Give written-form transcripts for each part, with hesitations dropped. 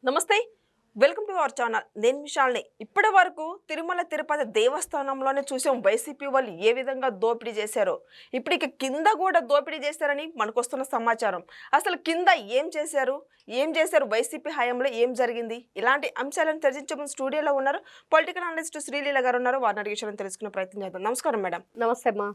నమస్తే. Welcome to our channel. నేను విశాల్ని. ఇప్పటి వరకు తిరుమల తిరుపతి దేవస్థానంలోనే చూసాం వైసీపీ వాళ్ళు ఏ విధంగా దోపిడీ చేశారో. ఇప్పుడు ఇక కింద కూడా దోపిడీ చేశారని మనకొస్తున్న సమాచారం. అసలు కింద ఏం చేశారు, వైసీపీ హయాంలో ఏం జరిగింది, ఇలాంటి అంశాలను చర్చించే ముందు స్టూడియోలో ఉన్నారు పొలిటికల్ అనలిస్ట్ శ్రీలీల గారు ఉన్నారు. వారిని అడిగే విషయాలను తెలుసుకునే ప్రయత్నం చేద్దాం. నమస్కారం మేడం. నమస్తే అమ్మా.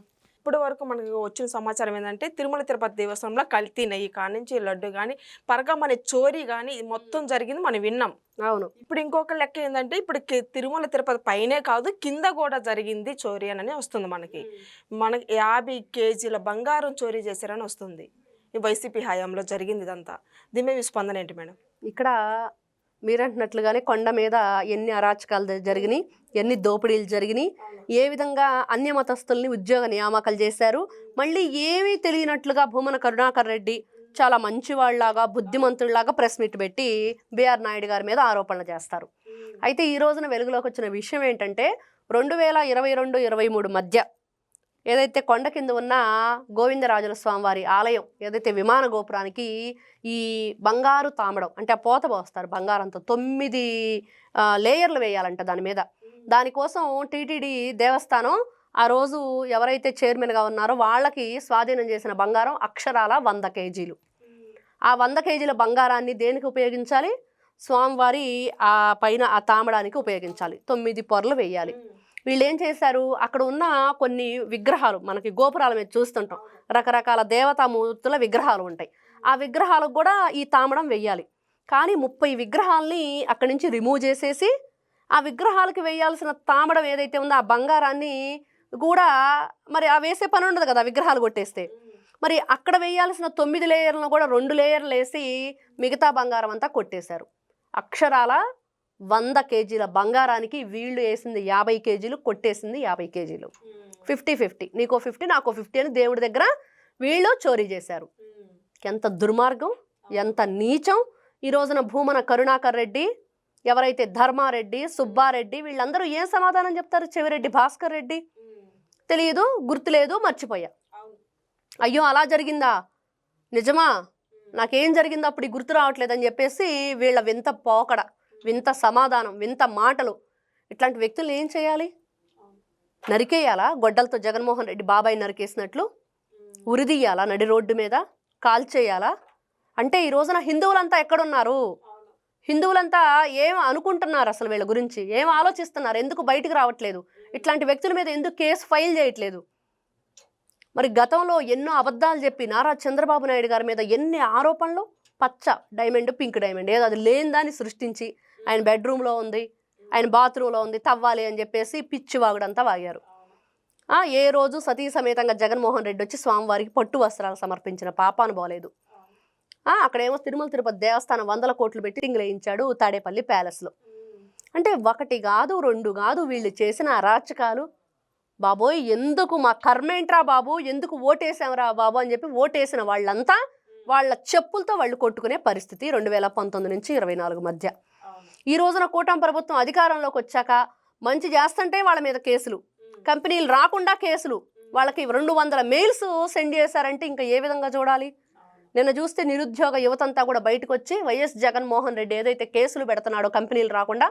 ఇప్పటి వరకు మనకు వచ్చిన సమాచారం ఏంటంటే తిరుమల తిరుపతి దేవస్థానంలో కల్తీ నెయ్యి కానించి లడ్డు కానీ పరగమనే చోరీ కానీ ఇది మొత్తం జరిగింది మనం విన్నాం. అవును. ఇప్పుడు ఇంకొక లెక్క ఏంటంటే ఇప్పుడు తిరుమల తిరుపతి పైనే కాదు కింద కూడా జరిగింది చోరీ అని వస్తుంది. మనకి 50 కేజీల బంగారం చోరీ చేశారని వస్తుంది. ఈ వైసీపీ హయాంలో జరిగింది ఇదంతా. దీని మీద స్పందన ఏంటి మేడం? ఇక్కడ మీరంటున్నట్లుగానే కొండ మీద ఎన్ని అరాచకాలు జరిగినాయి, ఎన్ని దోపిడీలు జరిగినాయి, ఏ విధంగా అన్య మతస్థుల్ని ఉద్యోగ నియామకాలు చేశారు. మళ్ళీ ఏమీ తెలియనట్లుగా భూమన కరుణాకర్ రెడ్డి చాలా మంచివాళ్లాగా బుద్ధిమంతుల్లాగా ప్రెస్ మీట్ పెట్టి బిఆర్ నాయుడు గారి మీద ఆరోపణలు చేస్తారు. అయితే ఈ రోజున వెలుగులోకి వచ్చిన విషయం ఏంటంటే 2022-23 మధ్య ఏదైతే కొండ కింద ఉన్న గోవిందరాజుల స్వామివారి ఆలయం ఏదైతే విమాన గోపురానికి ఈ బంగారు తామడం అంటే ఆ పోత పోస్తారు బంగారంతో 9 లేయర్లు వేయాలంట దాని మీద. దానికోసం టీటీడీ దేవస్థానం ఆ రోజు ఎవరైతే చైర్మన్గా ఉన్నారో వాళ్ళకి స్వాధీనం చేసిన బంగారం అక్షరాల 100 కేజీలు. ఆ 100 కేజీల బంగారాన్ని దేనికి ఉపయోగించాలి? స్వామివారి ఆ పైన ఆ తామడానికి ఉపయోగించాలి. 9 పొరలు వేయాలి. వీళ్ళు ఏం చేశారు, అక్కడ ఉన్న కొన్ని విగ్రహాలు మనకి గోపురాల మీద చూస్తుంటాం, రకరకాల దేవతామూర్తుల విగ్రహాలు ఉంటాయి. ఆ విగ్రహాలకు కూడా ఈ తామడం వెయ్యాలి. కానీ 30 విగ్రహాలని అక్కడి నుంచి రిమూవ్ చేసేసి ఆ విగ్రహాలకి వేయాల్సిన తామడం ఏదైతే ఉందో ఆ బంగారాన్ని కూడా మరి ఆ వేసే పని ఉండదు కదా విగ్రహాలు కొట్టేస్తే. మరి అక్కడ వేయాల్సిన 9 లేయర్లను కూడా 2 లేయర్లు వేసి మిగతా బంగారం అంతా కొట్టేశారు. అక్షరాల 100 కేజీల బంగారానికి వీళ్ళు వేసింది 50 కేజీలు, కొట్టేసింది 50 కేజీలు. 50-50, నీకో 50 నాకో 50 అని దేవుడి దగ్గర వీళ్ళు చోరీ చేశారు. ఎంత దుర్మార్గం, ఎంత నీచం. ఈ రోజున భూమన కరుణాకర్ రెడ్డి, ఎవరైతే ధర్మారెడ్డి, సుబ్బారెడ్డి వీళ్ళందరూ ఏం సమాధానం చెప్తారు? చెవిరెడ్డి భాస్కర్ రెడ్డి తెలియదు, గుర్తులేదు, మర్చిపోయా. అయ్యో అలా జరిగిందా, నిజమా, నాకేం జరిగిందో అప్పుడు గుర్తు రావట్లేదని చెప్పేసి వీళ్ళ వింత పోకడ, వింత సమాధానం, వింత మాటలు. ఇట్లాంటి వ్యక్తులు ఏం చేయాలి? నరికేయాలా? గొడ్డలతో జగన్మోహన్ రెడ్డి బాబాయ్ నరికేసినట్లు ఉరిదీయాలా? నడి రోడ్డు మీద కాల్చేయాలా? అంటే ఈ రోజున హిందువులంతా ఎక్కడున్నారు? హిందువులంతా ఏం అనుకుంటున్నారు? అసలు వీళ్ళ గురించి ఏం ఆలోచిస్తున్నారు? ఎందుకు బయటికి రావట్లేదు? ఇట్లాంటి వ్యక్తుల మీద ఎందుకు కేసు ఫైల్ చేయట్లేదు? మరి గతంలో ఎన్నో అబద్ధాలు చెప్పి నారా చంద్రబాబు నాయుడు గారి మీద ఎన్ని ఆరోపణలు, పచ్చ డైమండ్, పింక్ డైమండ్ ఏదో అది లేని దాన్ని సృష్టించి ఆయన బెడ్రూమ్లో ఉంది, ఆయన బాత్రూంలో ఉంది, తవ్వాలి అని చెప్పేసి పిచ్చి వాగుడంతా వాగారు. ఏ రోజు సతీ సమేతంగా జగన్మోహన్ రెడ్డి వచ్చి స్వామివారికి పట్టు వస్త్రాలు సమర్పించిన పాపాను పోలేదు. అక్కడేమో తిరుమల తిరుపతి దేవస్థానం 100 కోట్లు పెట్టి టింగ్లేయించాడు తాడేపల్లి ప్యాలెస్లో. అంటే 1 కాదు 2 కాదు వీళ్ళు చేసిన అరాచకాలు. బాబోయ్ ఎందుకు మా కర్మేంట్రా బాబు, ఎందుకు ఓటేసాంరా బాబు అని చెప్పి ఓటేసిన వాళ్ళంతా వాళ్ళ చెప్పులతో వాళ్ళు కొట్టుకునే పరిస్థితి 2019 నుంచి 24 మధ్య. ఈ రోజున కూటమి ప్రభుత్వం అధికారంలోకి వచ్చాక మంచి చేస్తుంటే వాళ్ళ మీద కేసులు, కంపెనీలు రాకుండా కేసులు, వాళ్ళకి 200 మెయిల్స్ సెండ్ చేశారంటే ఇంకా ఏ విధంగా చూడాలి? నిన్న చూస్తే నిరుద్యోగ యువతంతా కూడా బయటకు వచ్చి వైఎస్ జగన్మోహన్ రెడ్డి ఏదైతే కేసులు పెడుతున్నాడో కంపెనీలు రాకుండా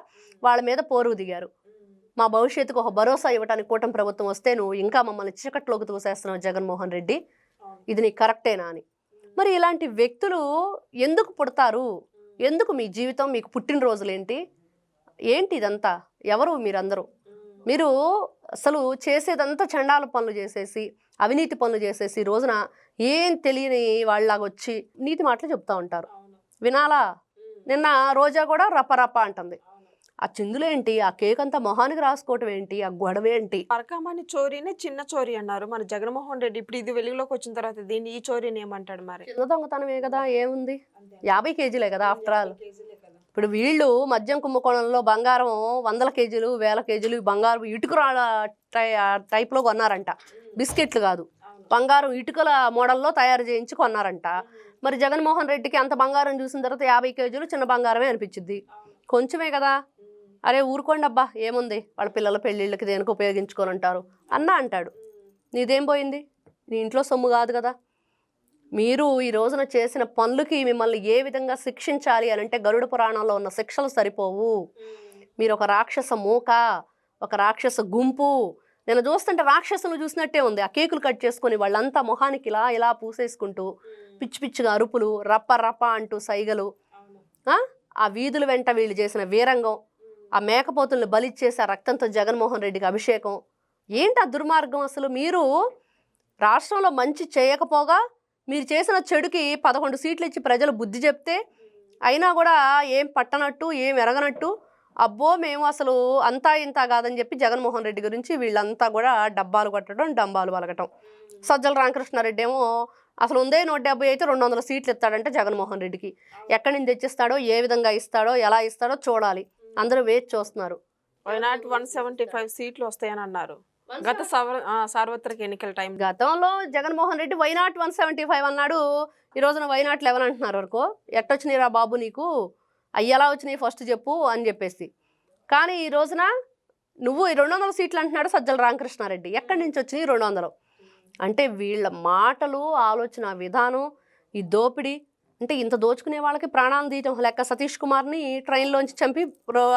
వాళ్ళ మీద పోరుగు దిగారు. మా భవిష్యత్తుకు ఒక భరోసా ఇవ్వడానికి కూటమి ప్రభుత్వం వస్తే నువ్వు ఇంకా మమ్మల్ని చీకట్లోకి తోసేస్తున్నావు జగన్మోహన్ రెడ్డి, ఇది నీకు కరెక్టేనా అని. మరి ఇలాంటి వ్యక్తులు ఎందుకు పుడతారు? ఎందుకు మీ జీవితం, మీకు పుట్టినరోజులు ఏంటి ఇదంతా? ఎవరు మీరందరూ? మీరు అసలు చేసేదంతా చండాల పనులు చేసేసి, అవినీతి పనులు చేసేసి రోజున ఏం తెలియని వాళ్ళలాగా వచ్చి నీతి మాటలు చెప్తూ ఉంటారు. వినాలా? నిన్న రోజా కూడా రపరప అంటుంది. ఆ చిందులు ఏంటి, ఆ కేక్ అంతా మొహానికి రాసుకోవటం ఏంటి, ఆ గొడవ ఏంటి? పరకామణి చోరీనే చిన్న చోరీ అన్నారు మన జగన్మోహన్ రెడ్డి. ఇప్పుడు ఇది వెలుగులోకి వచ్చిన తర్వాత దీన్ని ఈ చోరీని ఏమంటాడు? మరి చిన్న దొంగతనమే కదా, ఏముంది? 50 కేజీలే కదా ఆఫ్టర్ ఆల్. ఇప్పుడు వీళ్ళు మద్యం కుంభకోణంలో బంగారం 100 కేజీలు 1000 కేజీలు బంగారం ఇటుకల టైప్లో కొన్నారంట. బిస్కెట్లు కాదు, బంగారం ఇటుకల మోడల్లో తయారు చేయించి కొన్నారంట. మరి జగన్మోహన్ రెడ్డికి అంత బంగారం చూసిన తర్వాత 50 కేజీలు చిన్న బంగారమే అనిపించింది. కొంచెమే కదా, అరే ఊరుకోండి అబ్బా ఏముంది, వాళ్ళ పిల్లల పెళ్ళిళ్ళకి దేనికి ఉపయోగించుకొని ఉంటారు అన్న అంటాడు. నీదేం పోయింది? నీ ఇంట్లో సొమ్ము కాదు కదా. మీరు ఈ రోజున చేసిన పనులకి మిమ్మల్ని ఏ విధంగా శిక్షించాలి అని అంటే గరుడ పురాణంలో ఉన్న శిక్షలు సరిపోవు. మీరు ఒక రాక్షస మూక, ఒక రాక్షస గుంపు. నేను చూస్తుంటే రాక్షసులు చూసినట్టే ఉంది. ఆ కేకులు కట్ చేసుకొని వాళ్ళంతా మొహానికి ఇలా ఇలా పూసేసుకుంటూ పిచ్చి పిచ్చిగా అరుపులు, రప్ప రప్ప అంటూ సైగలు, ఆ వీధుల వెంట వీళ్ళు చేసిన వీరంగం, ఆ మేకపోతుల్ని బలిచ్చేసి ఆ రక్తంతో జగన్మోహన్ రెడ్డికి అభిషేకం. ఏంటి ఆ దుర్మార్గం అసలు? మీరు రాష్ట్రంలో మంచి చేయకపోగా మీరు చేసిన చెడుకి 11 సీట్లు ఇచ్చి ప్రజలు బుద్ధి చెప్తే అయినా కూడా ఏం పట్టనట్టు, ఏం ఎరగనట్టు, అబ్బో మేము అసలు అంతా ఇంత కాదని చెప్పి జగన్మోహన్ రెడ్డి గురించి వీళ్ళంతా కూడా డబ్బాలు కొట్టడం, డంబాలు పలకటం. సజ్జల రామకృష్ణారెడ్డి ఏమో అసలు ఉందే 170 అయితే 200 సీట్లు ఇస్తాడంటే జగన్మోహన్ రెడ్డికి. ఎక్కడి నుంచి తెచ్చిస్తాడో, ఏ విధంగా ఇస్తాడో, ఎలా ఇస్తాడో చూడాలి. అందరూ వేచి చూస్తున్నారు. వైనాట్ 175 సీట్లు వస్తాయని అన్నారు గత సార్వత్రిక ఎన్నికల టైం. గతంలో జగన్మోహన్ రెడ్డి వైనాట్ 175 అన్నాడు. ఈ రోజున వైనాట్ 11 అంటున్నారు. వరకు ఎట్టొచ్చినాయిరా బాబు నీకు, అవి ఎలా వచ్చినాయి ఫస్ట్ చెప్పు అని చెప్పేసి. కానీ ఈ రోజున నువ్వు 200 సీట్లు అంటున్నాడు సజ్జల రామకృష్ణారెడ్డి. ఎక్కడి నుంచి వచ్చినాయి 200? అంటే వీళ్ళ మాటలు, ఆలోచన విధానం, ఈ దోపిడీ. అంటే ఇంత దోచుకునే వాళ్ళకి ప్రాణాలు తీయటం లెక్క. సతీష్ కుమార్ని ట్రైన్లోంచి చంపి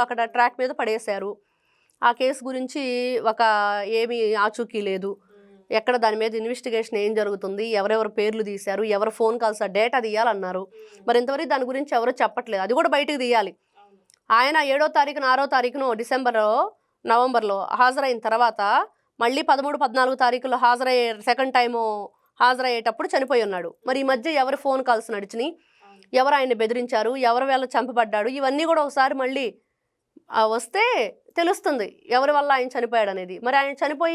అక్కడ ట్రాక్ మీద పడేశారు. ఆ కేసు గురించి ఏమీ ఆచూకీ లేదు. ఎక్కడ దాని మీద ఇన్వెస్టిగేషన్ ఏం జరుగుతుంది, ఎవరెవరు పేర్లు తీశారు, ఎవరు ఫోన్ కాల్స్ ఆ డేటా తీయాలన్నారు. మరి ఇంతవరకు దాని గురించి ఎవరు చెప్పట్లేదు. అది కూడా బయటకు తీయాలి. ఆయన 7వ తారీఖున 6వ తారీఖున నవంబర్లో హాజరైన తర్వాత మళ్ళీ 13, 14 తారీఖులో సెకండ్ టైము హాజరయ్యేటప్పుడు చనిపోయి ఉన్నాడు. మరి ఈ మధ్య ఎవరి ఫోన్ కాల్స్ నడిచినాయి, ఎవరు ఆయన్ని బెదిరించారు, ఎవరి వల్ల చంపబడ్డాడు, ఇవన్నీ కూడా ఒకసారి మళ్ళీ వస్తే తెలుస్తుంది ఎవరి వల్ల ఆయన చనిపోయాడు అనేది. మరి ఆయన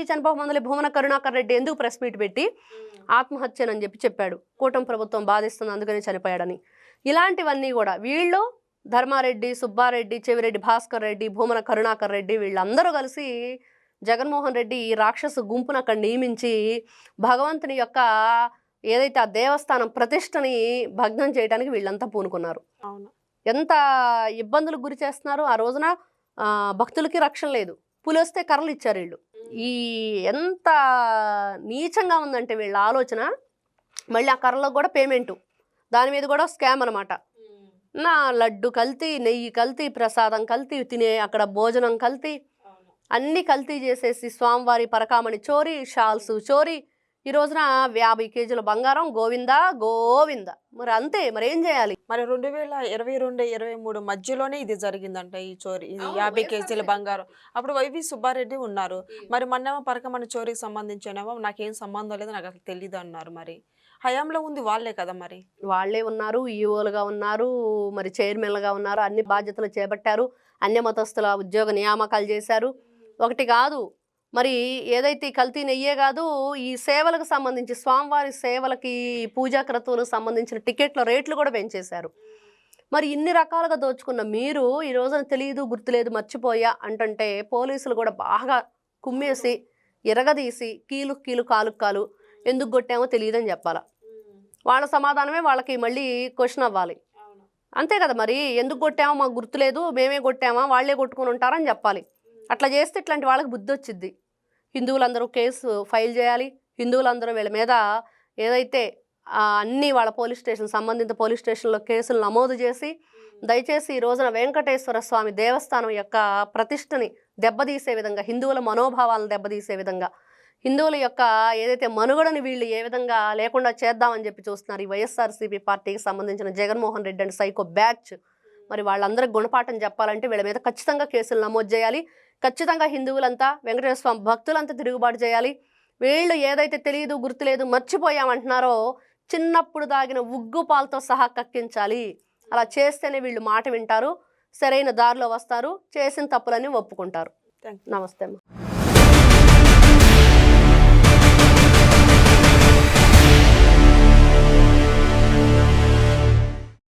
చనిపోకముందలే భూమన కరుణాకర్ రెడ్డి ఎందుకు ప్రెస్ మీట్ పెట్టి ఆత్మహత్యనని చెప్పాడు. కూటమి ప్రభుత్వం బాధిస్తుంది అందుకని చనిపోయాడని. ఇలాంటివన్నీ కూడా వీళ్ళు ధర్మారెడ్డి, సుబ్బారెడ్డి, చెవిరెడ్డి భాస్కర్ రెడ్డి, భూమన కరుణాకర్ రెడ్డి వీళ్ళందరూ కలిసి జగన్మోహన్ రెడ్డి ఈ రాక్షస గుంపును అక్కడ నియమించి భగవంతుని యొక్క ఏదైతే ఆ దేవస్థానం ప్రతిష్టని భగ్నం చేయడానికి వీళ్ళంతా పూనుకున్నారు. ఎంత ఇబ్బందులకు గురి చేస్తున్నారు. ఆ రోజున భక్తులకి రక్షణ లేదు. పులి వస్తే కర్రలు ఇచ్చారు వీళ్ళు. ఎంత నీచంగా ఉందంటే వీళ్ళ ఆలోచన. మళ్ళీ ఆ కర్రలకు కూడా పేమెంటు, దాని మీద కూడా స్కామ్ అనమాట. నా లడ్డు కల్తీ, నెయ్యి కల్తీ, ప్రసాదం కల్తీ, తినే అక్కడ భోజనం కల్తీ, అన్నీ కల్తీ చేసేసి స్వామివారి పరకామణి చోరీ, షాల్స్ చోరీ. ఈ రోజున 50 కేజీల బంగారం గోవిందా గోవింద. మరి అంతే, మరి ఏం చేయాలి? మరి 2022-23 మధ్యలోనే ఇది జరిగిందంట ఈ చోరీ, 50 కేజీల బంగారం. అప్పుడు వైవి సుబ్బారెడ్డి ఉన్నారు. మరి మొన్నేమో పరకమణి చోరీకి సంబంధించినేమో నాకేం సంబంధం లేదు, నాకు అసలు తెలియదు అన్నారు. మరి హయాంలో ఉంది వాళ్ళే కదా, మరి వాళ్ళే ఉన్నారు, ఈఓలుగా ఉన్నారు, మరి చైర్మన్లుగా ఉన్నారు, అన్ని బాధ్యతలు చేపట్టారు, అన్య మతస్థుల ఉద్యోగ నియామకాలు చేశారు. ఒకటి కాదు, మరి ఏదైతే కల్తీ నెయ్యే కాదు, ఈ సేవలకు సంబంధించి స్వామివారి సేవలకి, పూజా క్రతువులకు సంబంధించిన టికెట్ల రేట్లు కూడా పెంచేశారు. మరి ఇన్ని రకాలుగా దోచుకున్న మీరు ఈ రోజున తెలియదు, గుర్తులేదు, మర్చిపోయా అంటుంటే పోలీసులు కూడా బాగా కుమ్మేసి ఎరగదీసి కీలు కాలు ఎందుకు కొట్టామో తెలియదని చెప్పాలా. వాళ్ళ సమాధానమే వాళ్ళకి మళ్ళీ క్వశ్చన్ అవ్వాలి. అంతే కదా, మరి ఎందుకు కొట్టామో మాకు గుర్తులేదు, మేమే కొట్టామా, వాళ్ళే కొట్టుకుని ఉంటారని చెప్పాలి. అట్లా చేస్తే ఇట్లాంటి వాళ్ళకి బుద్ధి వచ్చింది. హిందువులందరూ కేసు ఫైల్ చేయాలి. హిందువులందరూ వీళ్ళ మీద ఏదైతే అన్ని వాళ్ళ సంబంధిత పోలీస్ స్టేషన్లో కేసులు నమోదు చేసి దయచేసి ఈ రోజున వెంకటేశ్వర స్వామి దేవస్థానం యొక్క ప్రతిష్టని దెబ్బతీసే విధంగా, హిందువుల మనోభావాలను దెబ్బతీసే విధంగా, హిందువుల యొక్క ఏదైతే మనుగడని వీళ్ళు ఏ విధంగా లేకుండా చేద్దామని చెప్పి చూస్తున్నారు ఈ వైఎస్ఆర్సీపీ పార్టీకి సంబంధించిన Jaganmohan Reddy and psycho batch. మరి వాళ్ళందరికీ గుణపాఠం చెప్పాలంటే వీళ్ళ మీద ఖచ్చితంగా కేసులు నమోదు చేయాలి. ఖచ్చితంగా హిందువులంతా, వెంకటేశ్వర స్వామి భక్తులంతా తిరుగుబాటు చేయాలి. వీళ్ళు ఏదైతే తెలియదు, గుర్తులేదు, మర్చిపోయామంటున్నారో చిన్నప్పుడు దాగిన ఉగ్గు పాలతో సహా కక్కించాలి. అలా చేస్తేనే వీళ్ళు మాట వింటారు, సరైన దారిలో వస్తారు, చేసిన తప్పులన్నీ ఒప్పుకుంటారు. Thank you. నమస్తే అమ్మ.